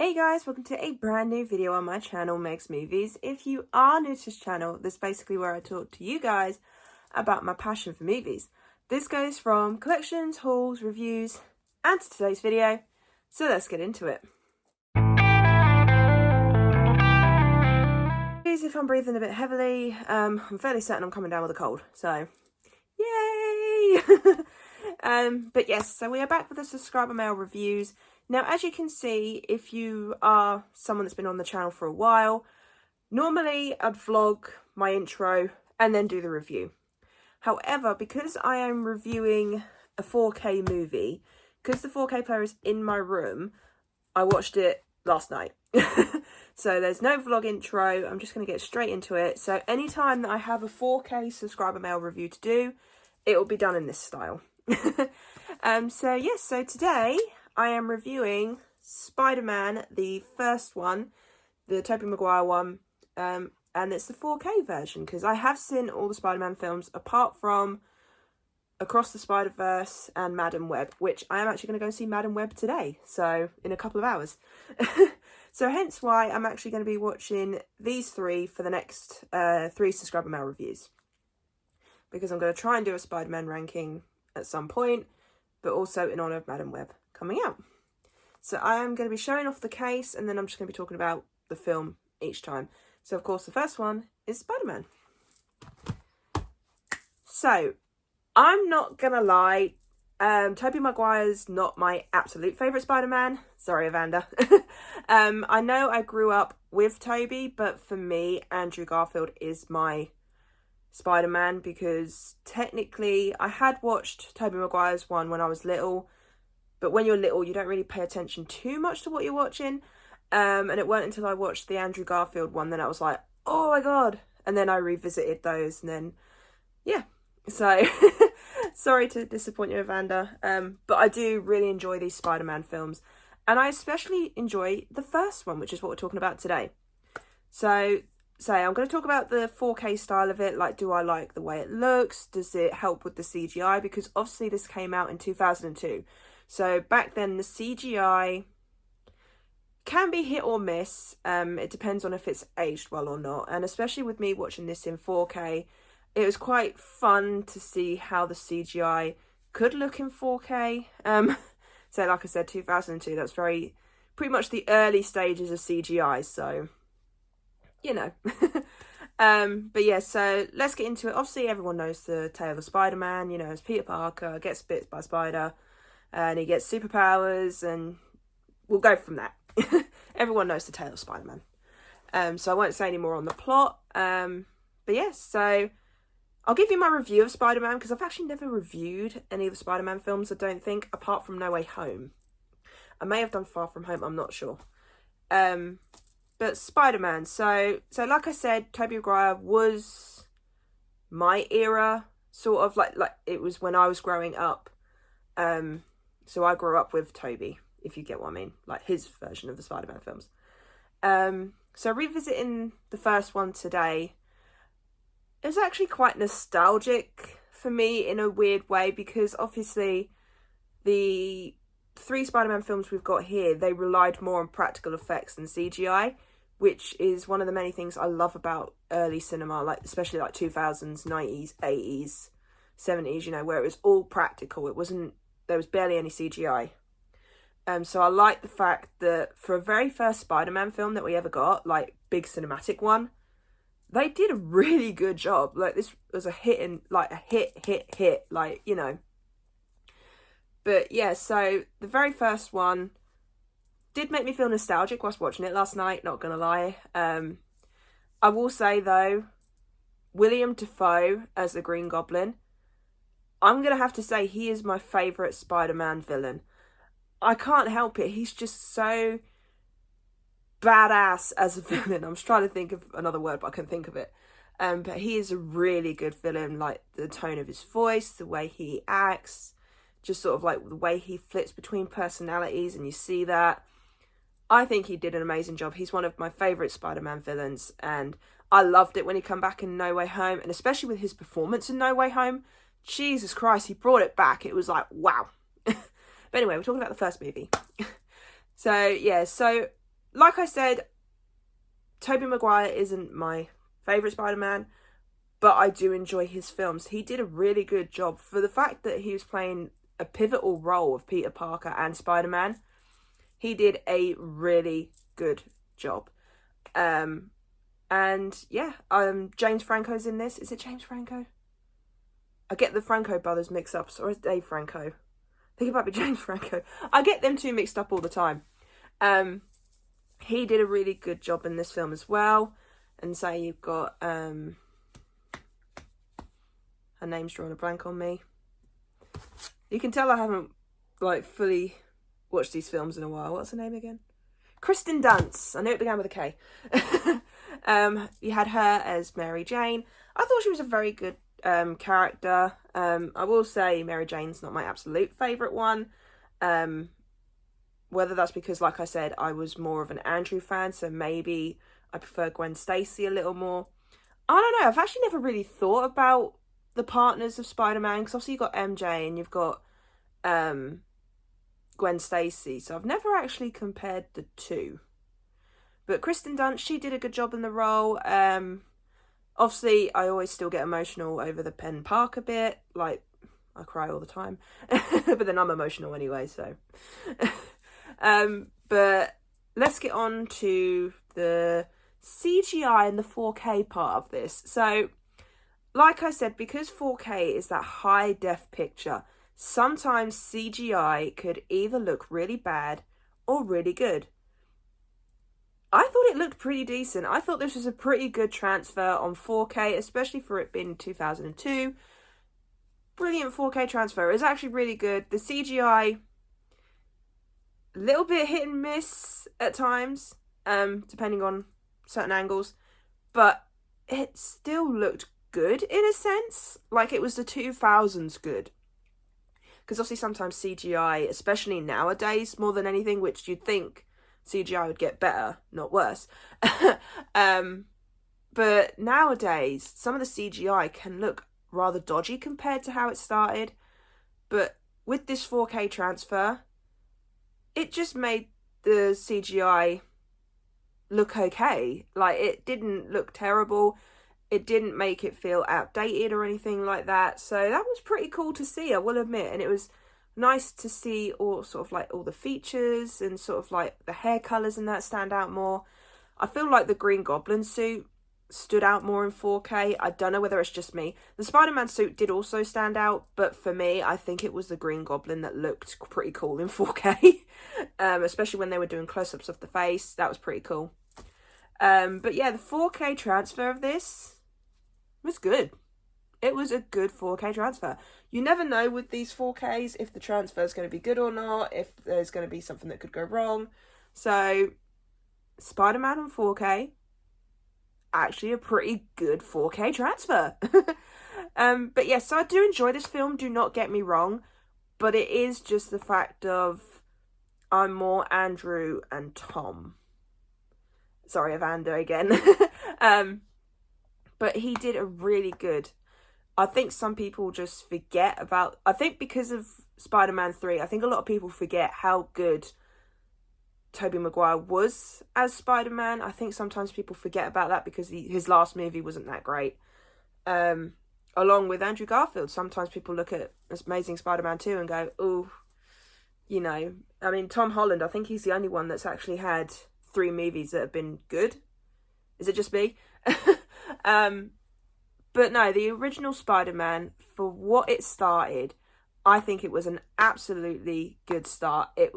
Hey guys, welcome to a brand new video on my channel, Meg's Movies. If you are new to this channel, this is basically where I talk to you guys about my passion for movies. This goes from collections, hauls, reviews, and to today's video, so let's get into it. If I'm breathing a bit heavily, I'm fairly certain I'm coming down with a cold, so yay! But yes, so we are back with the subscriber mail reviews. Now, as you can see, if you are someone that's been on the channel for a while, normally I'd vlog my intro and then do the review. However, because I am reviewing a 4K movie, because the 4K player is in my room, I watched it last night. So there's no vlog intro, I'm just going to get straight into it. So anytime that I have a 4K subscriber mail review to do, it will be done in this style. So today I am reviewing Spider-Man, the first one, the Tobey Maguire one, and it's the 4K version, because I have seen all the Spider-Man films apart from Across the Spider-Verse and Madam Web, which I am actually going to go see Madam Web today, so in a couple of hours. So hence why I'm actually going to be watching these three for the next 3 subscriber mail reviews, because I'm going to try and do a Spider-Man ranking at some point, but also in honour of Madam Web coming out. So I am going to be showing off the case, and then I'm just going to be talking about the film each time. So of course the first one is Spider-Man. So I'm not going to lie, Tobey Maguire's not my absolute favourite Spider-Man. Sorry, Evander. I know I grew up with Tobey, but for me, Andrew Garfield is my Spider-Man, because technically I had watched Tobey Maguire's one when I was little, but when you're little you don't really pay attention too much to what you're watching, and it weren't until I watched the Andrew Garfield one then I was like, oh my god, and then I revisited those, and then yeah, so sorry to disappoint you, Evander, but I do really enjoy these Spider-Man films, and I especially enjoy the first one, which is what we're talking about today. So I'm going to talk about the 4K style of it. Like, do I like the way it looks? Does it help with the CGI? Because obviously this came out in 2002. So back then the CGI can be hit or miss. It depends on if it's aged well or not. And especially with me watching this in 4K, it was quite fun to see how the CGI could look in 4K. So like I said, 2002, that's pretty much the early stages of CGI. So, you know. But yeah, so let's get into it. Obviously everyone knows the tale of Spider-Man, you know, as Peter Parker gets bit by a spider and he gets superpowers, and we'll go from that. Everyone knows the tale of Spider-Man. So I won't say any more on the plot. But yes, so I'll give you my review of Spider-Man, because I've actually never reviewed any of the Spider-Man films, I don't think, apart from No Way Home. I may have done Far From Home, I'm not sure. But Spider-Man, so like I said, Tobey Maguire was my era, sort of, like it was when I was growing up. So I grew up with Tobey, if you get what I mean, like his version of the Spider-Man films. So revisiting the first one today, it was actually quite nostalgic for me in a weird way, because obviously the 3 Spider-Man films we've got here, they relied more on practical effects than CGI, which is one of the many things I love about early cinema, like especially like 2000s, 90s, 80s, 70s, you know, where it was all practical. There was barely any CGI. So I like the fact that for a very first Spider-Man film that we ever got, like big cinematic one, they did a really good job. Like, this was a hit, like, you know. But yeah, so the very first one did make me feel nostalgic whilst watching it last night, not gonna lie. I will say though, William Dafoe as the Green Goblin, I'm gonna have to say he is my favourite Spider-Man villain. I can't help it, he's just so badass as a villain. I'm just trying to think of another word, but I couldn't think of it. But he is a really good villain, like the tone of his voice, the way he acts, just sort of like the way he flips between personalities, and you see that. I think he did an amazing job. He's one of my favourite Spider-Man villains, and I loved it when he came back in No Way Home, and especially with his performance in No Way Home. Jesus Christ, he brought it back. It was like, wow. But anyway, we're talking about the first movie. So, yeah, so like I said, Tobey Maguire isn't my favourite Spider-Man, but I do enjoy his films. He did a really good job for the fact that he was playing a pivotal role of Peter Parker and Spider-Man. He did a really good job. And yeah, James Franco's in this. Is it James Franco? I get the Franco brothers mixed up, or is it Dave Franco? I think it might be James Franco. I get them two mixed up all the time. He did a really good job in this film as well. And so you've got her name's drawing a blank on me. You can tell I haven't like fully watched these films in a while. What's her name again? Kristen Dunst. I knew it began with a K. You had her as Mary Jane. I thought she was a very good character. I will say Mary Jane's not my absolute favourite one. Whether that's because, like I said, I was more of an Andrew fan, so maybe I prefer Gwen Stacy a little more. I don't know. I've actually never really thought about the partners of Spider-Man, because obviously you've got MJ and you've got Gwen Stacy, so I've never actually compared the two. But Kristen Dunst, she did a good job in the role. Obviously, I always still get emotional over the Penn Parker bit. Like, I cry all the time. But then I'm emotional anyway, so. But let's get on to the CGI and the 4K part of this. So, like I said, because 4K is that high def picture, sometimes CGI could either look really bad or really good. I thought it looked pretty decent. I thought this was a pretty good transfer on 4K, especially for it being 2002. Brilliant 4K transfer. It was actually really good. The CGI, a little bit hit and miss at times, depending on certain angles, but it still looked good in a sense. Like it was the 2000s good. Because obviously sometimes CGI, especially nowadays, more than anything, which you'd think CGI would get better, not worse. But nowadays, some of the CGI can look rather dodgy compared to how it started. But with this 4K transfer, it just made the CGI look okay. Like, it didn't look terrible. It didn't make it feel outdated or anything like that. So that was pretty cool to see, I will admit. And it was nice to see all sort of like all the features and sort of like the hair colours and that stand out more. I feel like the Green Goblin suit stood out more in 4K. I don't know whether it's just me. The Spider-Man suit did also stand out, but for me, I think it was the Green Goblin that looked pretty cool in 4K. Especially when they were doing close-ups of the face. That was pretty cool. But yeah, the 4K transfer of this was good. It was a good 4K transfer. You never know with these 4Ks if the transfer is going to be good or not, if there's going to be something that could go wrong. So, Spider-Man on 4K, actually a pretty good 4K transfer. But yes, so I do enjoy this film, do not get me wrong, but it is just the fact of I'm more Andrew and Tom. Sorry, Evander again. But he did a really good. I think some people just forget about. I think because of Spider-Man 3, I think a lot of people forget how good Tobey Maguire was as Spider-Man. I think sometimes people forget about that because his last movie wasn't that great. Along with Andrew Garfield, sometimes people look at Amazing Spider-Man 2 and go, oh, you know. I mean, Tom Holland, I think he's the only one that's actually had 3 movies that have been good. Is it just me? But no, the original Spider-Man, for what it started, I think it was an absolutely good start. It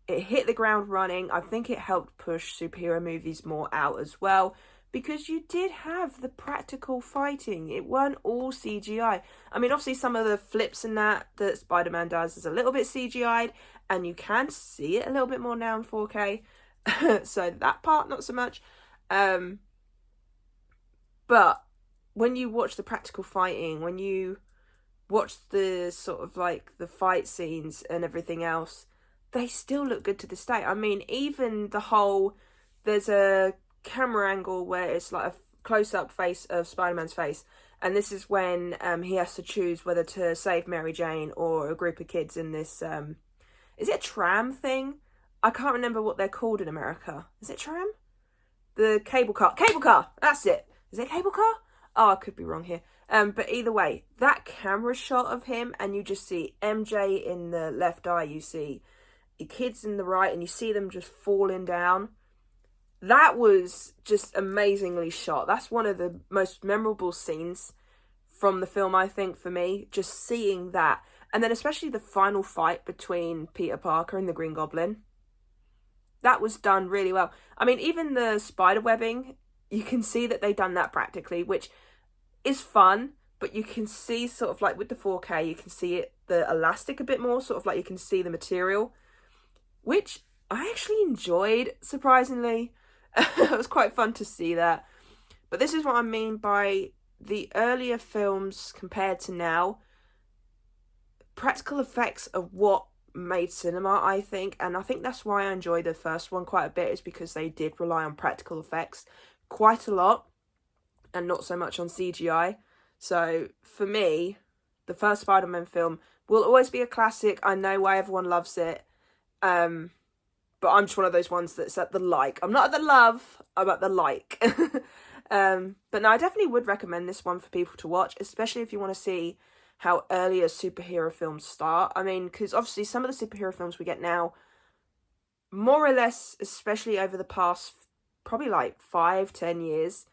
hit the ground running. I think it helped push superhero movies more out as well, because you did have the practical fighting. It weren't all CGI. I mean, obviously some of the flips in that Spider-Man does is a little bit CGI'd, and you can see it a little bit more now in 4K. So that part, not so much. But when you watch the practical fighting, when you watch the sort of like the fight scenes and everything else, they still look good to this day. I mean, even the whole, there's a camera angle where it's like a close-up face of Spider-Man's face, and this is when he has to choose whether to save Mary Jane or a group of kids in this, is it a tram thing? I can't remember what they're called in America. Is it tram? The cable car. Cable car! That's it. Is it cable car? Oh, I could be wrong here. But either way, that camera shot of him, and you just see MJ in the left eye, you see your kids in the right, and you see them just falling down. That was just amazingly shot. That's one of the most memorable scenes from the film, I think, for me. Just seeing that. And then especially the final fight between Peter Parker and the Green Goblin. That was done really well. I mean, even the spider webbing, you can see that they've done that practically, which is fun, but you can see sort of like with the 4K, you can see it, the elastic a bit more, sort of like you can see the material, which I actually enjoyed, surprisingly. It was quite fun to see that. But this is what I mean by the earlier films compared to now. Practical effects are what made cinema, I think, and I think that's why I enjoyed the first one quite a bit, is because they did rely on practical effects quite a lot and not so much on CGI. So for me, the first Spider-Man film will always be a classic. I know why everyone loves it, but I'm just one of those ones that's at the like. I'm not at the love, I'm at the like. But no, I definitely would recommend this one for people to watch, especially if you want to see how earlier superhero films start. I mean, because obviously some of the superhero films we get now, more or less, especially over the past probably like 5-10 years,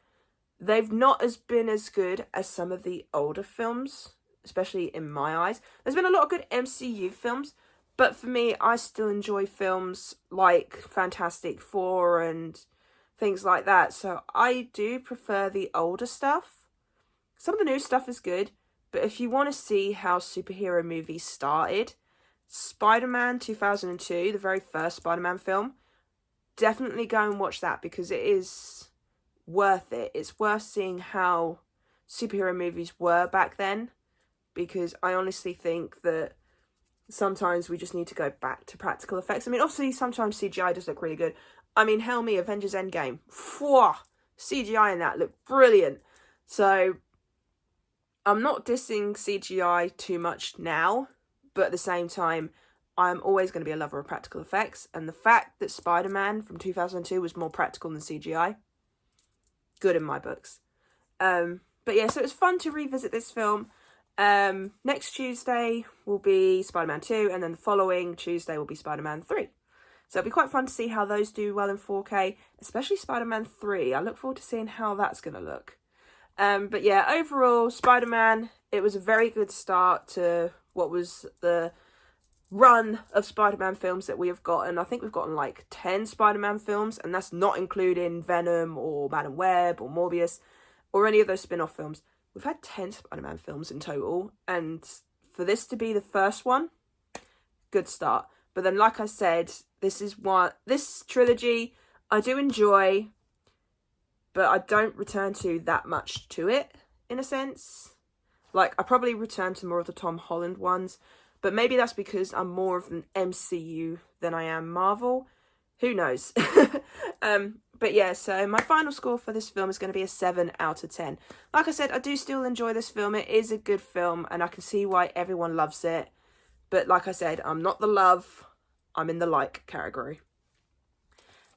they've not been as good as some of the older films, especially in my eyes. There's been a lot of good MCU films, but for me, I still enjoy films like Fantastic Four and things like that. So I do prefer the older stuff. Some of the new stuff is good, but if you want to see how superhero movies started, Spider-Man 2002, the very first Spider-Man film, definitely go and watch that, because it is worth it. It's worth seeing how superhero movies were back then, because I honestly think that sometimes we just need to go back to practical effects. I mean, obviously sometimes CGI does look really good. I mean, hell me, Avengers Endgame, phew, CGI in that looked brilliant. So I'm not dissing CGI too much now, but at the same time, I'm always going to be a lover of practical effects, and the fact that Spider-Man from 2002 was more practical than CGI, good in my books. But yeah, so it was fun to revisit this film. Next Tuesday will be Spider-Man 2, and then the following Tuesday will be Spider-Man 3. So it'll be quite fun to see how those do well in 4K, especially Spider-Man 3. I look forward to seeing how that's going to look. But yeah, overall, Spider-Man, it was a very good start to what was the run of Spider-Man films that we have gotten. I think we've gotten like 10 Spider-Man films, and that's not including Venom or Madam Web or Morbius or any of those spin-off films. We've had 10 Spider-Man films in total, and for this to be the first one, good start. But then, like I said, this trilogy I do enjoy, but I don't return to that much to it, in a sense. Like, I probably return to more of the Tom Holland ones, but maybe that's because I'm more of an MCU than I am Marvel. Who knows? But yeah, so my final score for this film is going to be a 7 out of 10. Like I said, I do still enjoy this film. It is a good film, and I can see why everyone loves it. But like I said, I'm not the love, I'm in the like category.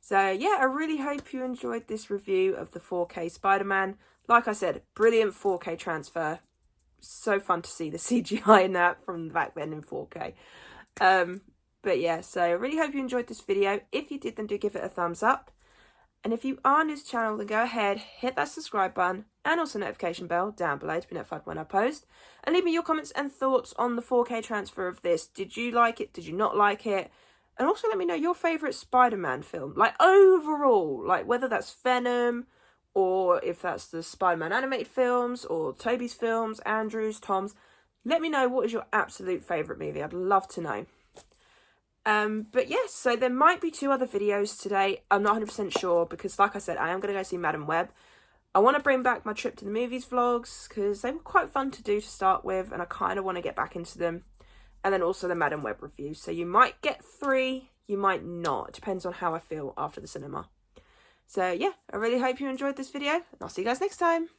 So yeah, I really hope you enjoyed this review of the 4K Spider-Man. Like I said, brilliant 4K transfer. So fun to see the CGI in that from back then in 4K. But yeah, so I really hope you enjoyed this video. If you did, then do give it a thumbs up. And if you are new to the channel, then go ahead, hit that subscribe button and also notification bell down below to be notified when I post. And leave me your comments and thoughts on the 4K transfer of this. Did you like it? Did you not like it? And also let me know your favourite Spider-Man film. Like overall, like whether that's Venom, or if that's the Spider-Man animated films, or Tobey's films, Andrew's, Tom's. Let me know what is your absolute favourite movie. I'd love to know. But yes, so there might be 2 other videos today. I'm not 100% sure, because like I said, I am going to go see Madam Web. I want to bring back my trip to the movies vlogs, because they were quite fun to do to start with, and I kind of want to get back into them. And then also the Madam Web review. So you might get 3, you might not. It depends on how I feel after the cinema. So yeah, I really hope you enjoyed this video, and I'll see you guys next time.